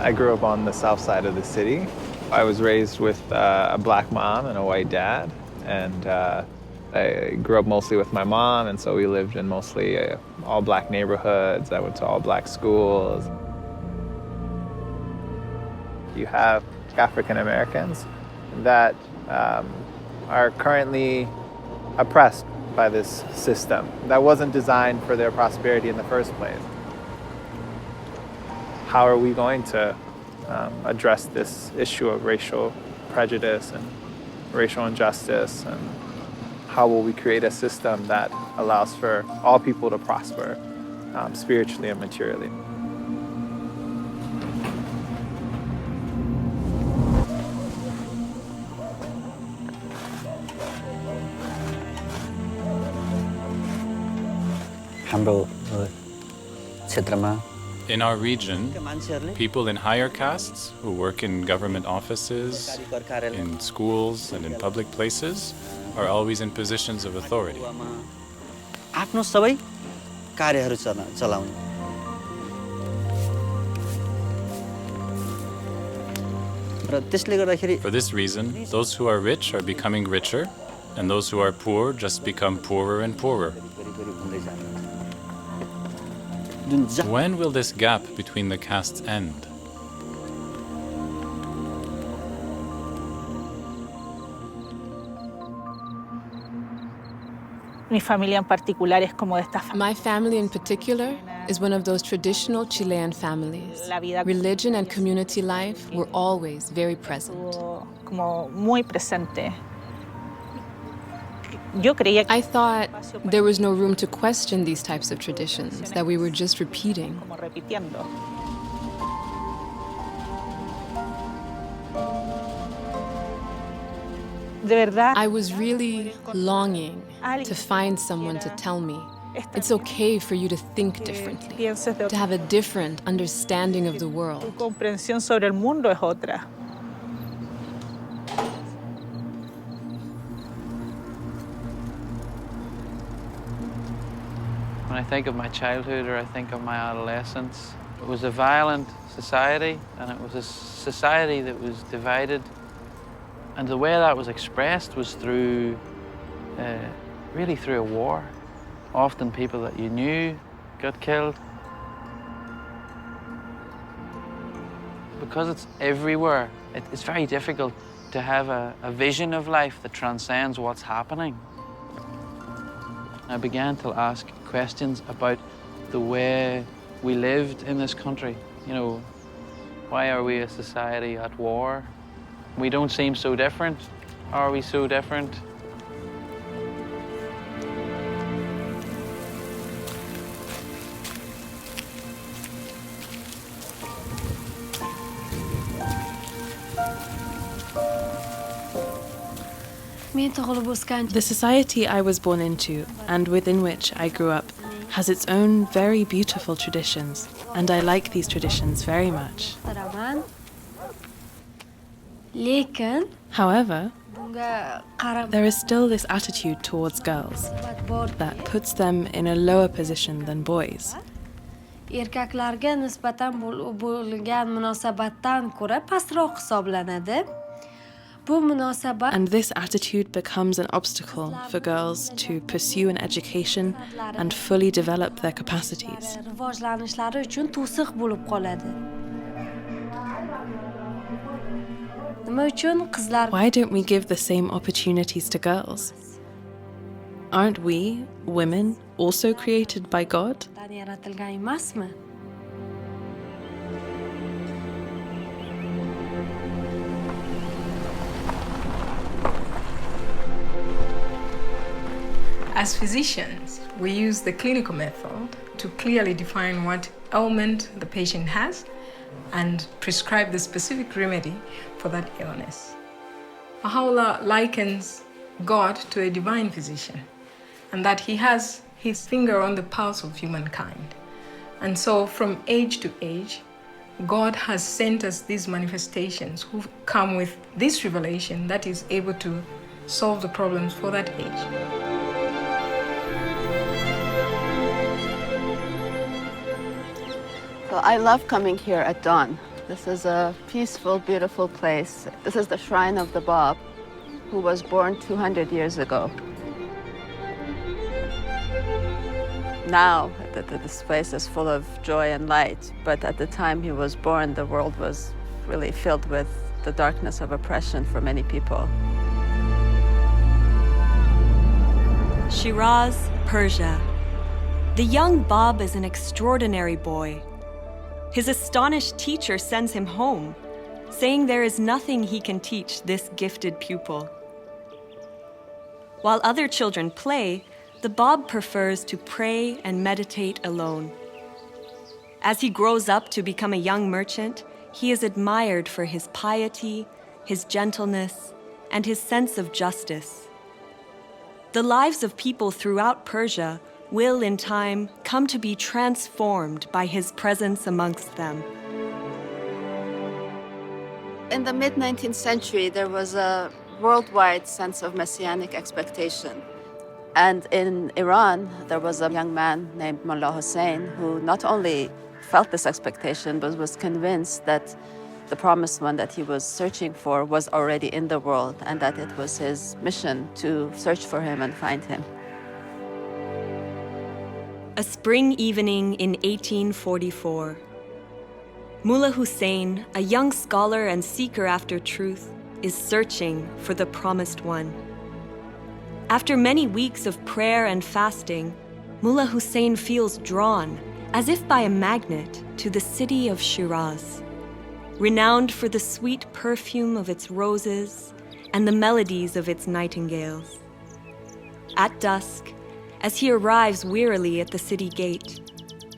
I grew up on the south side of the city. I was raised with a black mom and a white dad, and I grew up mostly with my mom, and so we lived in mostly all black neighborhoods. I went to all black schools. You have African Americans that are currently oppressed by this system that wasn't designed for their prosperity in the first place. How are we going to address this issue of racial prejudice and racial injustice, and how will we create a system that allows for all people to prosper spiritually and materially? In our region, people in higher castes who work in government offices, in schools, and in public places are always in positions of authority. For this reason, those who are rich are becoming richer, and those who are poor just become poorer and poorer. When will this gap between the castes end? My family in particular is one of those traditional Chilean families. Religion and community life were always very present. Como muy presente. I thought there was no room to question these types of traditions, that we were just repeating. I was really longing to find someone to tell me it's okay for you to think differently, to have a different understanding of the world. When I think of my childhood or I think of my adolescence, it was a violent society, and it was a society that was divided. And the way that was expressed was through, really through a war. Often people that you knew got killed. Because it's everywhere, it's very difficult to have a vision of life that transcends what's happening. I began to ask questions about the way we lived in this country. You know, why are we a society at war? We don't seem so different. Are we so different? The society I was born into, and within which I grew up, has its own very beautiful traditions, and I like these traditions very much. However, there is still this attitude towards girls that puts them in a lower position than boys. Erkaklarga nisbatan bo'lgan munosabatdan ko'ra pastroq hisoblanadi. And this attitude becomes an obstacle for girls to pursue an education and fully develop their capacities. Why don't we give the same opportunities to girls? Aren't we, women, also created by God? As physicians, we use the clinical method to clearly define what ailment the patient has and prescribe the specific remedy for that illness. Baha'u'llah likens God to a divine physician, and that he has his finger on the pulse of humankind. And so from age to age, God has sent us these manifestations who come with this revelation that is able to solve the problems for that age. So I love coming here at dawn This is a peaceful, beautiful place. This is the shrine of the Bab, who was born 200 years ago. Now, this place is full of joy and light, but at the time he was born, the world was really filled with the darkness of oppression for many people. Shiraz, Persia. The young Bab is an extraordinary boy. His astonished teacher sends him home, saying there is nothing he can teach this gifted pupil. While other children play, the Bab prefers to pray and meditate alone. As he grows up to become a young merchant, he is admired for his piety, his gentleness, and his sense of justice. The lives of people throughout Persia will, in time, come to be transformed by his presence amongst them. In the mid-19th century, there was a worldwide sense of messianic expectation. And in Iran, there was a young man named Mullah Hussein who not only felt this expectation, but was convinced that the promised one that he was searching for was already in the world and that it was his mission to search for him and find him. A spring evening in 1844. Mullah Hussein, a young scholar and seeker after truth, is searching for the promised one. After many weeks of prayer and fasting, Mullah Hussein feels drawn, as if by a magnet, to the city of Shiraz, renowned for the sweet perfume of its roses and the melodies of its nightingales. At dusk, as he arrives wearily at the city gate,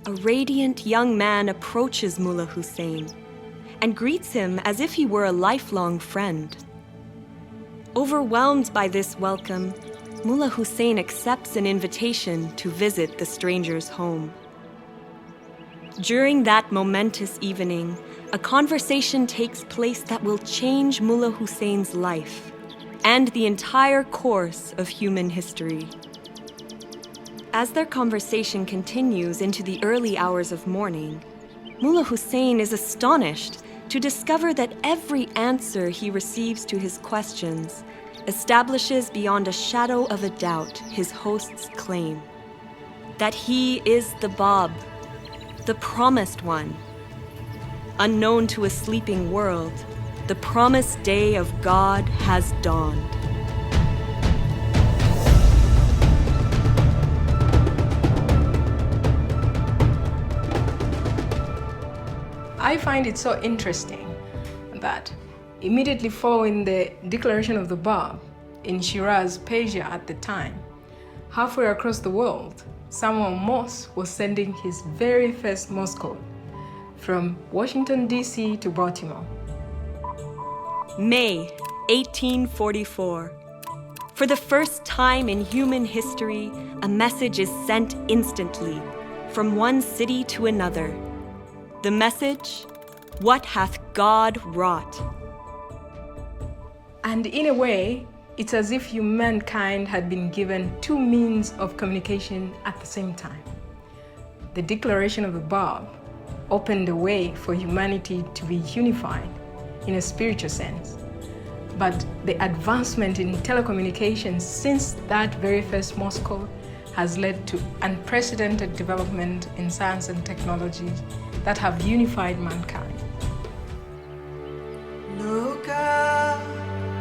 a radiant young man approaches Mullah Hussein and greets him as if he were a lifelong friend. Overwhelmed by this welcome, Mullah Hussein accepts an invitation to visit the stranger's home. During that momentous evening, a conversation takes place that will change Mullah Hussein's life and the entire course of human history. As their conversation continues into the early hours of morning, Mullah Hussein is astonished to discover that every answer he receives to his questions establishes beyond a shadow of a doubt his host's claim that he is the Bab, the promised one. Unknown to a sleeping world, the promised day of God has dawned. I find it so interesting that immediately following the declaration of the Bab in Shiraz, Persia at the time, halfway across the world, Samuel Morse was sending his very first Morse code from Washington, D.C. to Baltimore. May 1844. For the first time in human history, a message is sent instantly from one city to another. The message, what hath God wrought? And in a way, it's as if humankind had been given two means of communication at the same time. The declaration of the Bab opened the way for humanity to be unified in a spiritual sense. But the advancement in telecommunications since that very first Morse code has led to unprecedented development in science and technology that have unified mankind. Look up,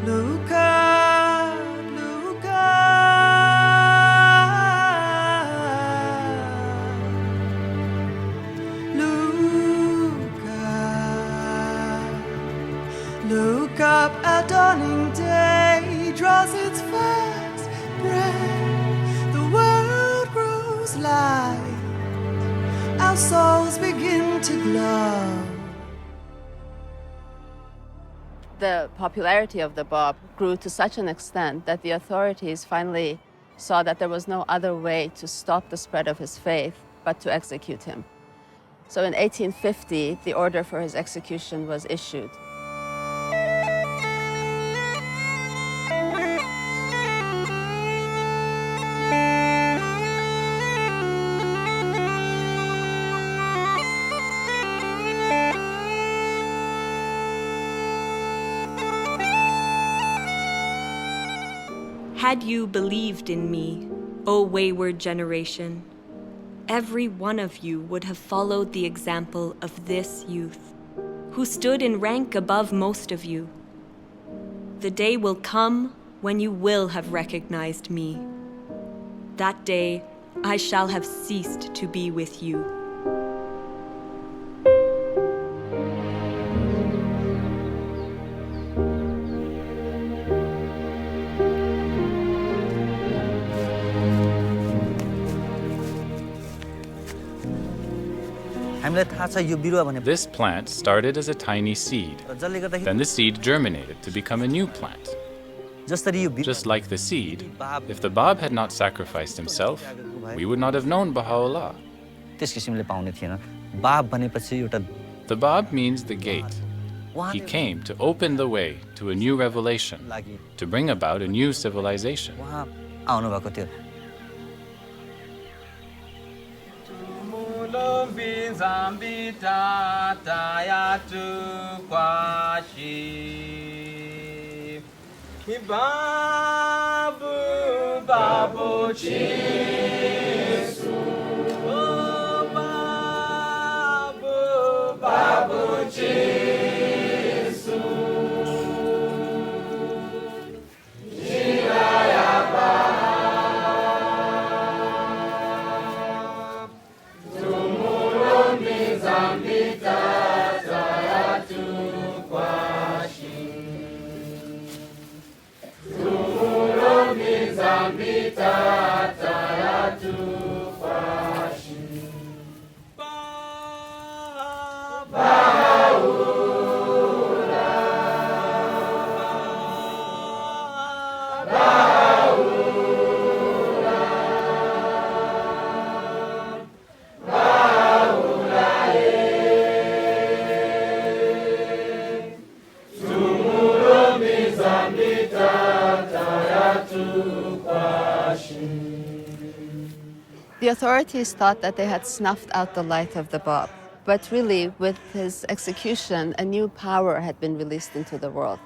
look up, look up. Look up, look up, a dawning day draws its first breath. The world grows light, our souls begin to glow. The popularity of the Bab grew to such an extent that the authorities finally saw that there was no other way to stop the spread of his faith but to execute him. So in 1850, the order for his execution was issued. Had you believed in me, O wayward generation, every one of you would have followed the example of this youth, who stood in rank above most of you. The day will come when you will have recognized me. That day, I shall have ceased to be with you. This plant started as a tiny seed. Then the seed germinated to become a new plant. Just like the seed, if the Bab had not sacrificed himself, we would not have known Baha'u'llah. The Bab means the gate. He came to open the way to a new revelation, to bring about a new civilization. The authorities thought that they had snuffed out the light of the Bab, but really, with his execution, a new power had been released into the world.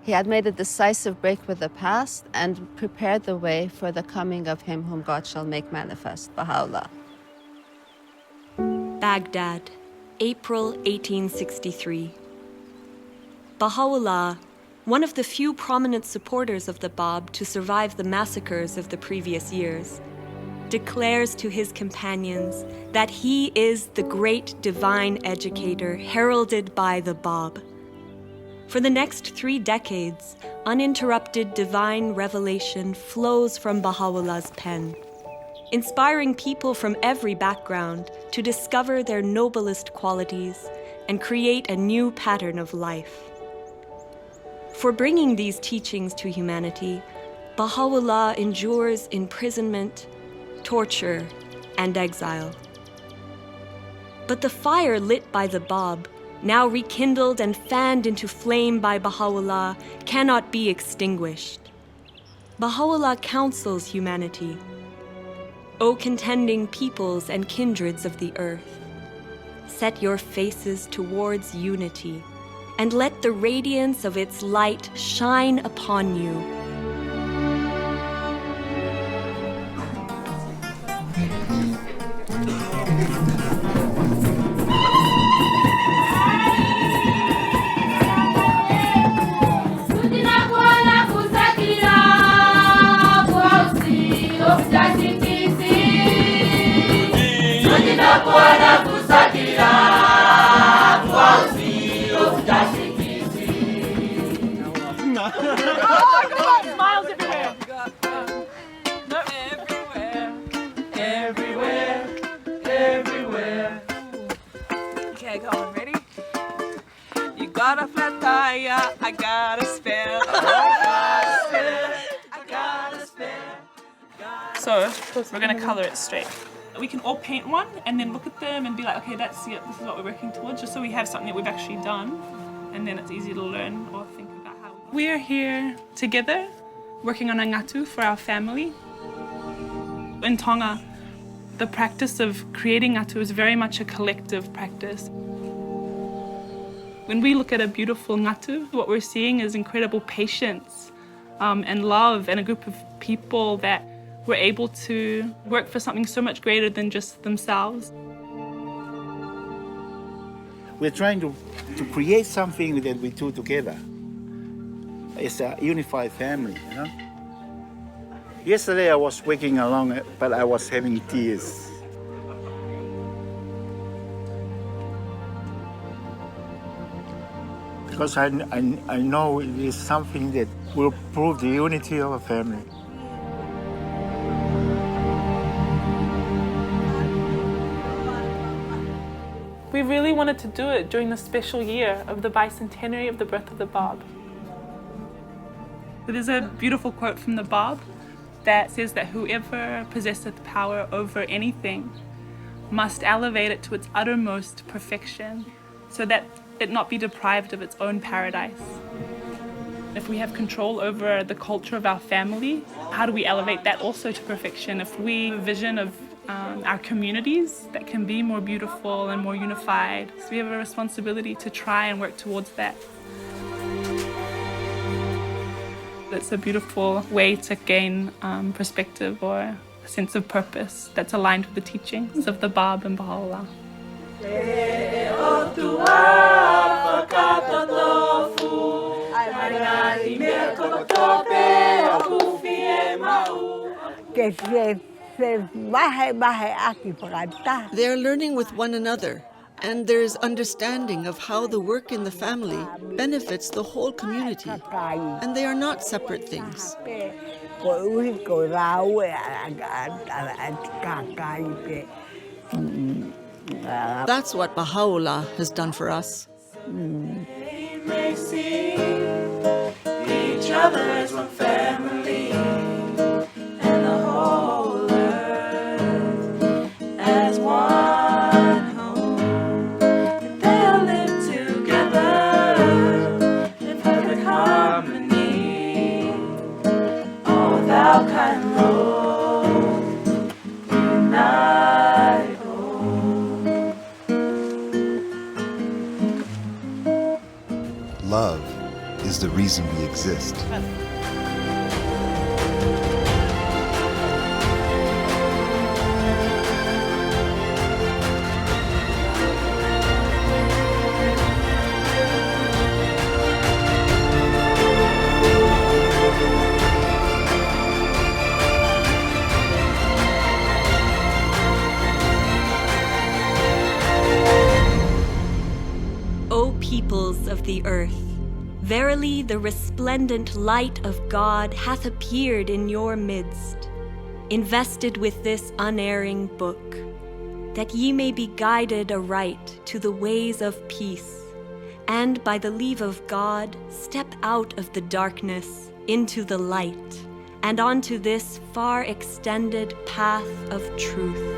He had made a decisive break with the past and prepared the way for the coming of him whom God shall make manifest, Baha'u'llah. Baghdad, April 1863. Baha'u'llah, one of the few prominent supporters of the Bab to survive the massacres of the previous years, declares to his companions that he is the great divine educator heralded by the Bab. For the next 3 decades, uninterrupted divine revelation flows from Baha'u'llah's pen, inspiring people from every background to discover their noblest qualities and create a new pattern of life. For bringing these teachings to humanity, Baha'u'llah endures imprisonment, torture, and exile. But the fire lit by the Bab, now rekindled and fanned into flame by Baha'u'llah, cannot be extinguished. Baha'u'llah counsels humanity. O contending peoples and kindreds of the earth, set your faces towards unity, and let the radiance of its light shine upon you. Smiles everywhere. Everywhere. Okay, go on. Ready? You got a flat tire, I got a spare. So we're gonna color it straight. We can all paint one and then look at them and be like, okay, that's it. This is what we're working towards, just so we have something that we've actually done, and then it's easy to learn or think about how. We're here together, working on a ngatu for our family. In Tonga, the practice of creating ngatu is very much a collective practice. When we look at a beautiful ngatu, what we're seeing is incredible patience and love, and a group of people that were able to work for something so much greater than just themselves. We're trying to create something that we do together. It's a unified family, you know? Yesterday I was waking along, but I was having tears. Because I know it is something that will prove the unity of a family. We really wanted to do it during the special year of the bicentenary of the birth of the Bab. There's a beautiful quote from the Bab that says that whoever possesseth power over anything must elevate it to its uttermost perfection, so that it not be deprived of its own paradise. If we have control over the culture of our family, how do we elevate that also to perfection? If we have a vision of our communities that can be more beautiful and more unified, so we have a responsibility to try and work towards that. It's a beautiful way to gain perspective or a sense of purpose that's aligned with the teachings of the Bab and Baha'u'llah. They're learning with one another, and there's understanding of how the work in the family benefits the whole community, and they are not separate things. That's what Baha'u'llah has done for us. They may see each other as one family, and the whole earth as one home. And they'll live together in perfect harmony. Oh, thou kind Lord, unite home. Love is the reason we exist. O peoples of the earth, verily the resplendent light of God hath appeared in your midst, invested with this unerring book, that ye may be guided aright to the ways of peace, and by the leave of God step out of the darkness into the light, and onto this far extended path of truth.